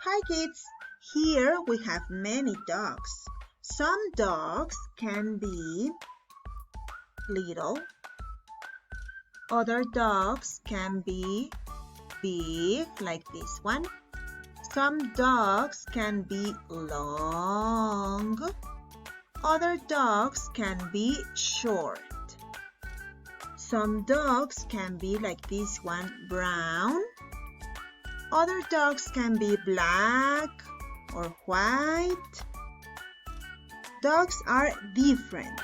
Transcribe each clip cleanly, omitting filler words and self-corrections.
Hi kids! Here we have many dogs. Some dogs can be little. Other dogs can be big, like this one. Some dogs can be long. Other dogs can be short. Some dogs can be like this one, brown. Other dogs can be black or white. Dogs are different.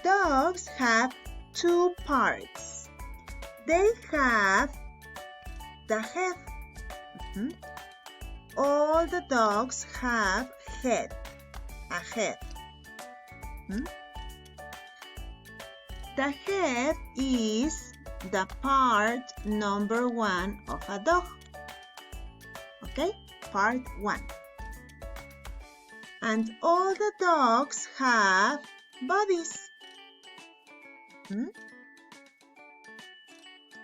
Dogs have two parts. They have the head. All the dogs have a head. The head is the part number 1 of a dog. Okay, part 1. And all the dogs have bodies.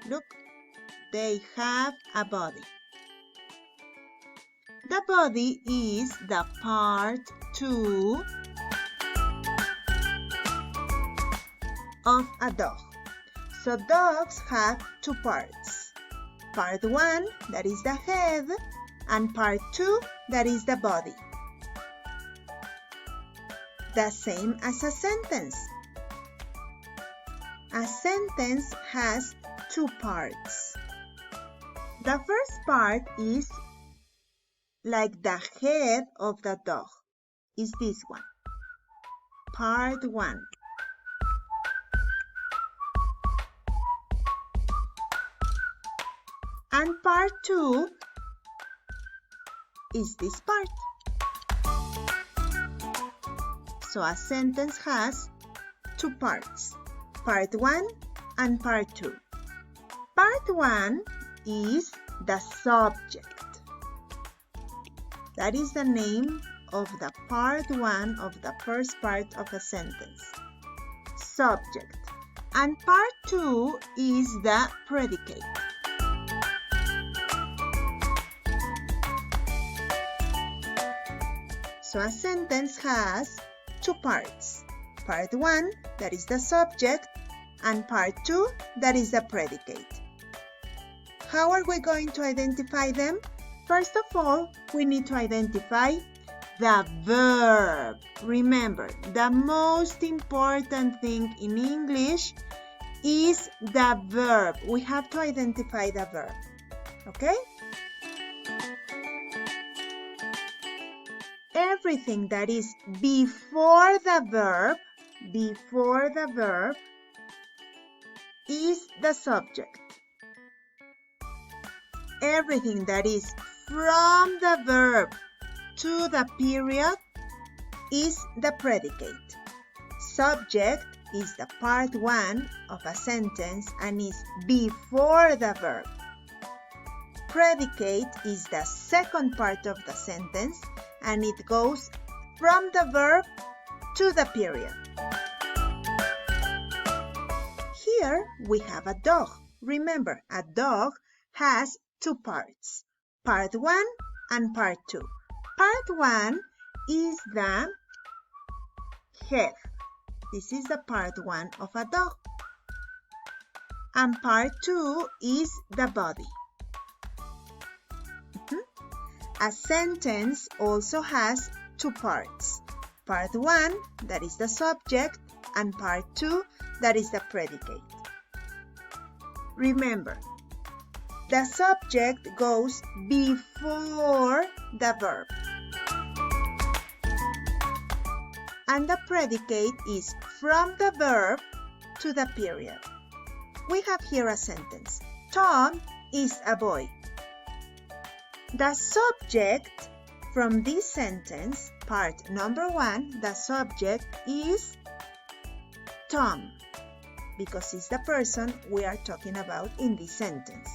Look, they have a body. The body is the part 2 of a dog. So dogs have two parts. Part 1, that is the head, and part 2, that is the body. The same as a sentence. A sentence has two parts. The first part is like the head of the dog. Is this one. Part 1. And part 2 is this part. So a sentence has two parts. Part 1 and part 2. Part 1 is the subject. That is the name of the part 1 of the first part of a sentence. Subject. And part 2 is the predicate. So a sentence has two parts. Part 1, that is the subject, and part 2, that is the predicate. How are we going to identify them? First of all, we need to identify the verb. Remember, the most important thing in English is the verb. We have to identify the verb. Okay? Everything that is before the verb is the subject. Everything that is from the verb to the period is the predicate. Subject is the part 1 of a sentence and is before the verb. Predicate is the second part of the sentence and it goes from the verb to the period. Here we have a dog. Remember, a dog has two parts. Part 1 and part 2. Part 1 is the head. This is the part 1 of a dog. And part 2 is the body. A sentence also has two parts. Part 1, that is the subject, and part 2, that is the predicate. Remember, the subject goes before the verb. And the predicate is from the verb to the period. We have here a sentence. Tom is a boy. The subject from this sentence, part number 1, the subject is Tom, because it's the person we are talking about in this sentence.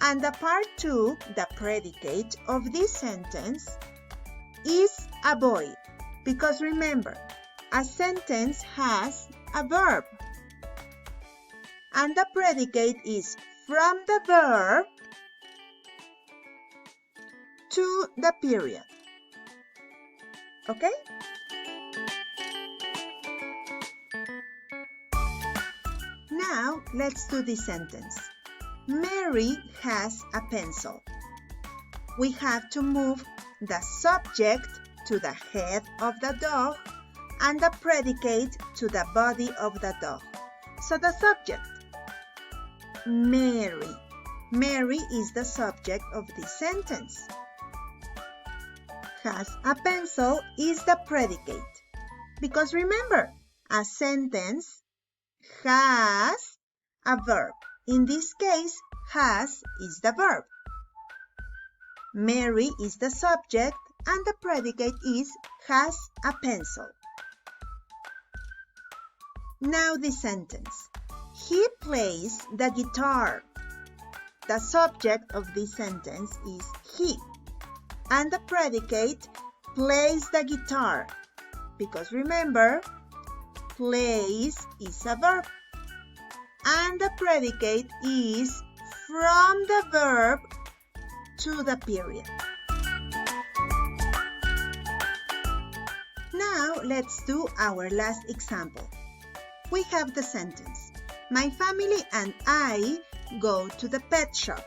And the part 2, the predicate of this sentence, is a boy, because remember, a sentence has a verb. and the predicate is from the verb to the period. Okay? Now, let's do this sentence. Mary has a pencil. We have to move the subject to the head of the dog and the predicate to the body of the dog. So the subject, Mary. Mary is the subject of this sentence. Has a pencil is the predicate. Because remember, a sentence has a verb. In this case, has is the verb. Mary is the subject and the predicate is has a pencil. Now the sentence. He plays the guitar. The subject of this sentence is he. And the predicate plays the guitar. Because remember, plays is a verb. And the predicate is from the verb to the period. Now let's do our last example. We have the sentence, my family and I go to the pet shop.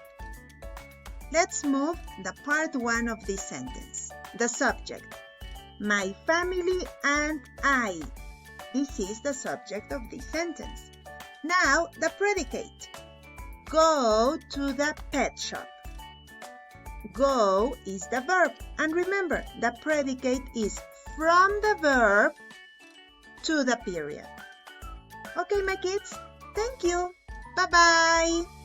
Let's move the part 1 of this sentence. The subject, my family and I. This is the subject of this sentence. Now the predicate, go to the pet shop. Go is the verb, and remember, the predicate is from the verb to the period. Okay, my kids, thank you. Bye-bye.